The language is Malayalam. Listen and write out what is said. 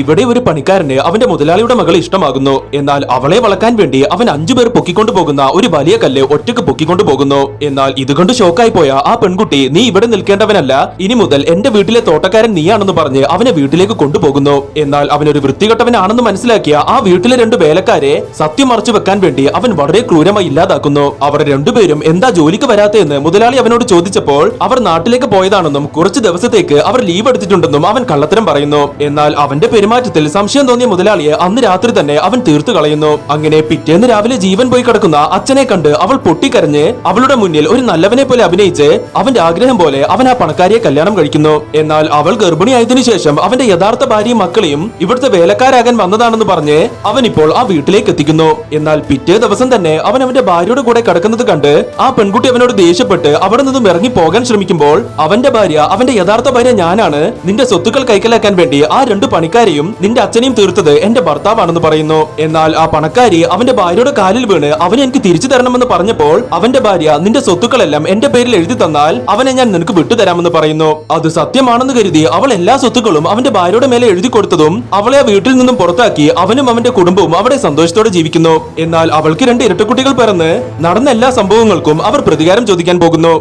ഇവിടെ ഒരു പണിക്കാരന് അവന്റെ മുതലാളിയുടെ മകളെ ഇഷ്ടമാകുന്നു. എന്നാൽ അവളെ വളക്കാൻ വേണ്ടി അവൻ 5 പേർ പൊക്കിക്കൊണ്ടു പോകുന്ന ഒരു വലിയ കല്ല് ഒറ്റക്ക് പൊക്കിക്കൊണ്ടു പോകുന്നു. എന്നാൽ ഇതുകൊണ്ട് ഷോക്കായി പോയ ആ പെൺകുട്ടി, നീ ഇവിടെ നിൽക്കേണ്ടവനല്ല, ഇനി മുതൽ എന്റെ വീട്ടിലെ തോട്ടക്കാരൻ നീയാണെന്ന് പറഞ്ഞ് അവനെ വീട്ടിലേക്ക് കൊണ്ടുപോകുന്നു. എന്നാൽ അവനൊരു വൃത്തികെട്ടവനാണെന്ന് മനസ്സിലാക്കിയ ആ വീട്ടിലെ 2 വേലക്കാരെ സത്യം മറച്ചു വെക്കാൻ വേണ്ടി അവൻ വളരെ ക്രൂരമായി ഇല്ലാതാക്കുന്നു. അവർ രണ്ടുപേരും എന്താ ജോലിക്ക് വരാത്തതെന്ന് മുതലാളി അവനോട് ചോദിച്ചപ്പോൾ അവർ നാട്ടിലേക്ക് പോയതാണെന്നും കുറച്ച് ദിവസത്തേക്ക് അവർ ലീവ് എടുത്തിട്ടുണ്ടെന്നും അവൻ കള്ളത്തരം പറയുന്നു. എന്നാൽ അവന്റെ പെരുമാറ്റത്തിൽ സംശയം തോന്നിയ മുതലാളിയെ അന്ന് രാത്രി തന്നെ അവൻ തീർത്തു കളയുന്നു. അങ്ങനെ പിറ്റേന്ന് രാവിലെ ജീവൻ പോയി കിടക്കുന്ന അച്ഛനെ കണ്ട് അവൾ പൊട്ടിക്കരഞ്ഞ് അവളുടെ മുന്നിൽ ഒരു നല്ലവനെ പോലെ അഭിനയിച്ച് അവന്റെ ആഗ്രഹം പോലെ അവൻ ആ പണക്കാരിയെ കല്യാണം കഴിക്കുന്നു. എന്നാൽ അവൾ ഗർഭിണിയായതിനു ശേഷം അവന്റെ യഥാർത്ഥ ഭാര്യയും മക്കളെയും ഇവിടുത്തെ വേലക്കാരാകാൻ വന്നതാണെന്ന് പറഞ്ഞ് അവൻ ഇപ്പോൾ ആ വീട്ടിലേക്ക് എത്തിക്കുന്നു. എന്നാൽ പിറ്റേ ദിവസം തന്നെ അവൻ അവന്റെ ഭാര്യയുടെ കൂടെ കിടക്കുന്നത് കണ്ട് ആ പെൺകുട്ടി അവനോട് ദേഷ്യപ്പെട്ട് അവിടെ നിന്നും ഇറങ്ങി പോകാൻ ശ്രമിക്കുമ്പോൾ അവന്റെ ഭാര്യ, അവന്റെ യഥാർത്ഥ ഭാര്യ ഞാനാണ്, നിന്റെ സ്വത്തുക്കൾ കൈക്കലാക്കാൻ വേണ്ടി ആ 2 പണിക്കാരെയും നിന്റെ അച്ഛനെയും തീർത്തത് എന്റെ ഭർത്താവാണെന്ന് പറയുന്നു. എന്നാൽ ആ പണക്കാരി അവന്റെ ഭാര്യയുടെ കാലിൽ വീണ് അവനെ എനിക്ക് തിരിച്ചു തരണമെന്ന് പറഞ്ഞപ്പോൾ അവന്റെ ഭാര്യ, നിന്റെ സ്വത്തുക്കളെല്ലാം എന്റെ പേരിൽ എഴുതി തന്നാൽ അവനെ ഞാൻ നിനക്ക് വിട്ടുതരാമെന്ന് പറയുന്നു. അത് സത്യമാണെന്ന് കരുതി അവൾ എല്ലാ സ്വത്തുക്കളും അവന്റെ ഭാര്യയുടെ മേലെ എഴുതി കൊടുത്തതും അവളെ ആ വീട്ടിൽ നിന്നും പുറത്താക്കി അവനും അവന്റെ കുടുംബവും അവിടെ സന്തോഷത്തോടെ ജീവിക്കുന്നു. എന്നാൽ അവൾക്ക് 2 ഇരട്ടക്കുട്ടികൾ പിറന്ന് നടന്ന എല്ലാ സംഭവങ്ങൾക്കും അവർ പ്രതികാരം ചോദിക്കാൻ പോകുന്നു.